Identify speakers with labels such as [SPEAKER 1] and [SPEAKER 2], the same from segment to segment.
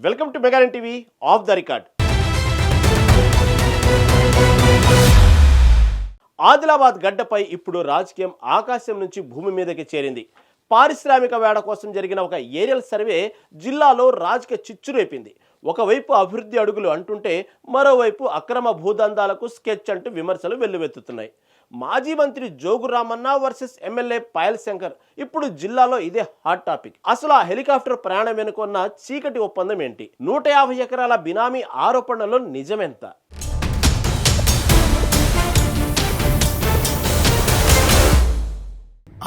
[SPEAKER 1] Welcome to mega TV off the record. Adilabad గడ్డపై ఇప్పుడు రాజకీయం ఆకాశం నుంచి భూమి మీదకి చేరింది. పారిశ్రామిక వేడ కోసం జరిగిన ఒక ఏరియల్ సర్వే జిల్లాలో రాజకీయ చిచ్చు రేపింది. ఒకవైపు అభివృద్ధి అడుగులు అంటుంటే మరోవైపు అక్రమ భూదందాలకు స్కెచ్ అంటూ విమర్శలు వెల్లువెత్తుతున్నాయి. మాజీ మంత్రి జోగు రామన్న వర్సెస్ ఎమ్మెల్యే పాయల్ శంకర్ ఇప్పుడు జిల్లాలో ఇదే హాట్ టాపిక్. అసలు ఆ హెలికాప్టర్ ప్రయాణం వెనుకొన్న చీకటి ఒప్పందం ఏంటి? 150 ఎకరాల బినామీ ఆరోపణలో నిజమెంత?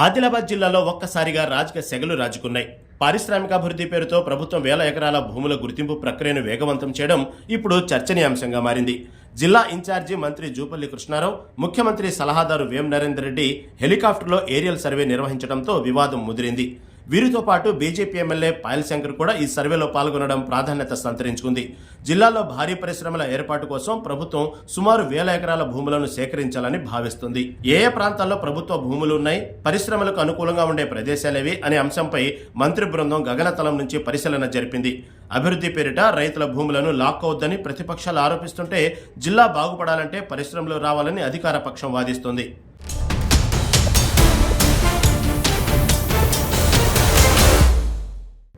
[SPEAKER 1] ఆదిలాబాద్ జిల్లాలో ఒక్కసారిగా రాజకీయ సెగలు రాజుకున్నాయి. పారిశ్రామికాభివృద్ధి పేరుతో ప్రభుత్వం 1000 ఎకరాల భూముల గుర్తింపు ప్రక్రియను వేగవంతం చేయడం ఇప్పుడు చర్చనీయాంశంగా మారింది. జిల్లా ఇన్ఛార్జి మంత్రి జూపల్లి కృష్ణారావు, ముఖ్యమంత్రి సలహాదారు వేం నరేందర్ రెడ్డి హెలికాప్టర్లో ఏరియల్ సర్వే నిర్వహించడంతో వివాదం ముదిరింది. వీరితో పాటు బీజేపీ ఎమ్మెల్యే పాయల్ శంకర్ కూడా ఈ సర్వేలో పాల్గొనడం ప్రాధాన్యత సంతరించుకుంది. జిల్లాలో భారీ పరిశ్రమల ఏర్పాటు కోసం ప్రభుత్వం సుమారు 1000 ఎకరాల భూములను సేకరించాలని భావిస్తుంది. ఏ ప్రాంతాల్లో ప్రభుత్వ భూములు ఉన్నాయి, పరిశ్రమలకు అనుకూలంగా ఉండే ప్రదేశాలేవి అనే అంశంపై మంత్రి బృందం గగనతలం నుంచి పరిశీలన జరిపింది. అభివృద్ధి పేరిట రైతుల భూములను లాక్కోవద్దని ప్రతిపక్షాలు ఆరోపిస్తుంటే జిల్లా బాగుపడాలంటే పరిశ్రమలు రావాలని అధికార పక్షం వాదిస్తోంది.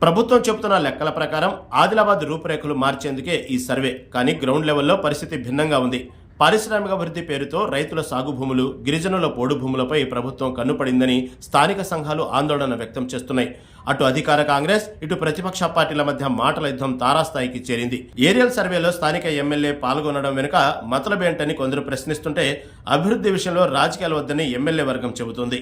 [SPEAKER 1] ప్రభుత్వం చెబుతున్న లెక్కల ప్రకారం ఆదిలాబాద్ రూపురేఖలు మార్చేందుకే ఈ సర్వే. కానీ గ్రౌండ్ లెవెల్లో పరిస్థితి భిన్నంగా ఉంది. పారిశ్రామికాభివృద్ధి పేరుతో రైతుల సాగు భూములు, గిరిజనుల పోడు భూములపై ప్రభుత్వం కన్నుపడిందని స్థానిక సంఘాలు ఆందోళన వ్యక్తం చేస్తున్నాయి. అటు అధికార కాంగ్రెస్, ఇటు ప్రతిపక్ష పార్టీల మధ్య మాటల యుద్ధం తారాస్థాయికి చేరింది. ఏరియల్ సర్వేలో స్థానిక ఎమ్మెల్యే పాల్గొనడం వెనుక మతలబేంటని కొందరు ప్రశ్నిస్తుంటే అభివృద్ధి విషయంలో రాజకీయాలు వద్దని ఎమ్మెల్యే వర్గం చెబుతోంది.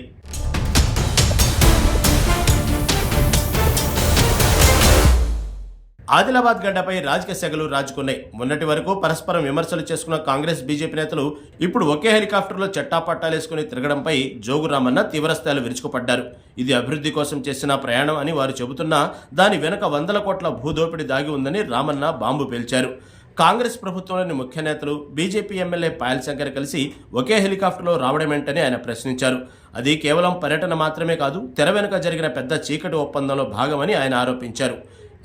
[SPEAKER 1] ఆదిలాబాద్ గడ్డపై రాజకీయ సెగలు రాజుకున్నాయి. మొన్నటి వరకు పరస్పరం విమర్శలు చేసుకున్న కాంగ్రెస్, బీజేపీ నేతలు ఇప్పుడు ఒకే హెలికాప్టర్లో చట్టాపట్టాలేసుకుని తిరగడంపై జోగు రామన్న తీవ్రస్థాయిలో విరుచుకుపడ్డారు. ఇది అభివృద్ధి కోసం చేసిన ప్రయాణం అని వారు చెబుతున్నా దాని వెనుక 100 కోట్ల భూదోపిడి దాగి ఉందని రామన్న బాంబు పేల్చారు. కాంగ్రెస్ ప్రభుత్వంలోని ముఖ్య నేతలు, బీజేపీ ఎమ్మెల్యే పాయల్ శంకర్ కలిసి ఒకే హెలికాప్టర్లో రావడమేంటని ఆయన ప్రశ్నించారు. అది కేవలం పర్యటన మాత్రమే కాదు, తెర వెనుక జరిగిన పెద్ద చీకటి ఒప్పందంలో భాగమని ఆయన ఆరోపించారు.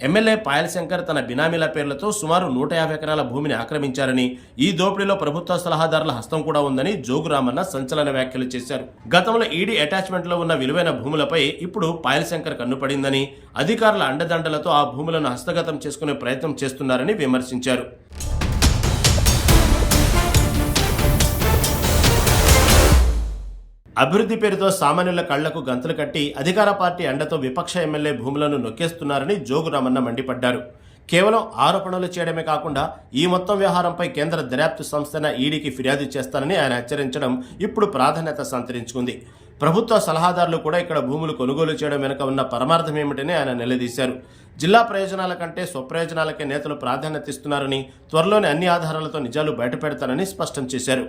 [SPEAKER 1] ఎమ్మెల్యే పాయల్ శంకర్ తన బినామీల పేర్లతో సుమారు 150 ఎకరాల భూమిని ఆక్రమించారని, ఈ దోపిడీలో ప్రభుత్వ సలహాదారుల హస్తం కూడా ఉందని జోగు రామన్న సంచలన వ్యాఖ్యలు చేశారు. గతంలో ఈడీ అటాచ్మెంట్లో ఉన్న విలువైన భూములపై ఇప్పుడు పాయల్ శంకర్ కన్నుపడిందని, అధికారుల అండదండలతో ఆ భూములను హస్తగతం చేసుకునే ప్రయత్నం చేస్తున్నారని విమర్శించారు. అభివృద్ధి పేరుతో సామాన్యుల కళ్లకు గంతులు కట్టి అధికార పార్టీ అండతో విపక్ష ఎమ్మెల్యే భూములను నొక్కేస్తున్నారని జోగు రామన్న మండిపడ్డారు. కేవలం ఆరోపణలు చేయడమే కాకుండా ఈ మొత్తం వ్యవహారంపై కేంద్ర దర్యాప్తు సంస్థన ఈడీకి ఫిర్యాదు చేస్తానని ఆయన హెచ్చరించడం ఇప్పుడు ప్రాధాన్యత సంతరించుకుంది. ప్రభుత్వ సలహాదారులు కూడా ఇక్కడ భూములు కొనుగోలు చేయడం వెనుక ఉన్న పరమార్థం ఏమిటని ఆయన నిలదీశారు. జిల్లా ప్రయోజనాల కంటే స్వప్రయోజనాలకే నేతలు ప్రాధాన్యత ఇస్తున్నారని, త్వరలోనే అన్ని ఆధారాలతో నిజాలు బయటపెడతానని స్పష్టం చేశారు.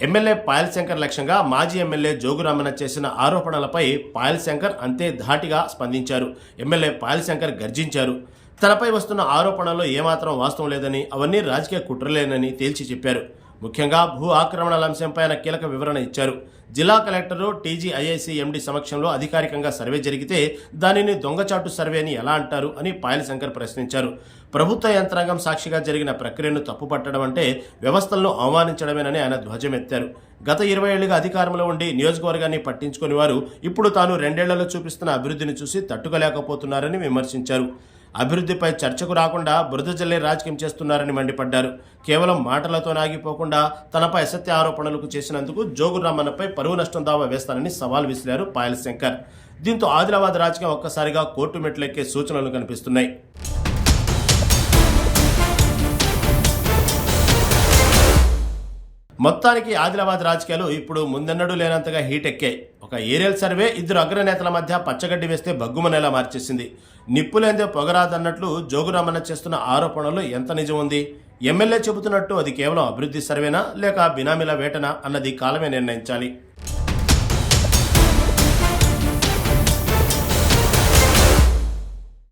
[SPEAKER 1] ఎమ్మెల్యే పాయల్ శంకర్ లక్ష్యంగా మాజీ ఎమ్మెల్యే జోగు రామన్న చేసిన ఆరోపణలపై పాయల్ శంకర్ అంతే ధాటిగా స్పందించారు. ఎమ్మెల్యే పాయల్ శంకర్ గర్జించారు. తనపై వస్తున్న ఆరోపణల్లో ఏమాత్రం వాస్తవం లేదని, అవన్నీ రాజకీయ కుట్రలేనని తేల్చి చెప్పారు. ముఖ్యంగా భూ ఆక్రమణల అంశంపై ఆయన కీలక వివరణ ఇచ్చారు. జిల్లా కలెక్టరు, టీజీఐఐసీ ఎండీ సమక్షంలో అధికారికంగా సర్వే జరిగితే దానిని దొంగచాటు సర్వే అని ఎలా అంటారు అని పాయల్ శంకర్ ప్రశ్నించారు. ప్రభుత్వ యంత్రాంగం సాక్షిగా జరిగిన ప్రక్రియను తప్పుపట్టడం అంటే వ్యవస్థలను అవమానించడమేనని ఆయన ధ్వజమెత్తారు. గత 20 ఏళ్లుగా అధికారంలో ఉండి నియోజకవర్గాన్ని పట్టించుకుని వారు ఇప్పుడు తాను 2 ఏళ్లలో చూపిస్తున్న అభివృద్ధిని చూసి తట్టుకోలేకపోతున్నారని విమర్శించారు. అభివృద్ధిపై చర్చకు రాకుండా బురద జల్లే రాజకీయం చేస్తున్నారని మండిపడ్డారు. కేవలం మాటలతో ఆగిపోకుండా తనపై అసత్య ఆరోపణలకు చేసినందుకు జోగు రామన్నపై పరువు నష్టం దావా వేస్తానని సవాల్ విసిరారు పాయల్ శంకర్. దీంతో ఆదిలాబాద్ రాజకీయం ఒక్కసారిగా కోర్టు మెట్లెక్కే సూచనలు కనిపిస్తున్నాయి. మొత్తానికి ఆదిలాబాద్ రాజకీయాలు ఇప్పుడు ముందెన్నడూ లేనంతగా హీట్ ఎక్కాయి. ఒక ఏరియల్ సర్వే 2 అగ్రనేతల మధ్య పచ్చగడ్డి వేస్తే బగ్గుమనేలా మార్చేసింది. నిప్పులేందే పొగరాదన్నట్లు జోగు రామన్న చేస్తున్న ఆరోపణలు ఎంత నిజం ఉంది? ఎమ్మెల్యే చెబుతున్నట్టు అది కేవలం అభివృద్ధి సర్వేనా లేక బినామీల వేటనా అన్నది కాలమే నిర్ణయించాలి.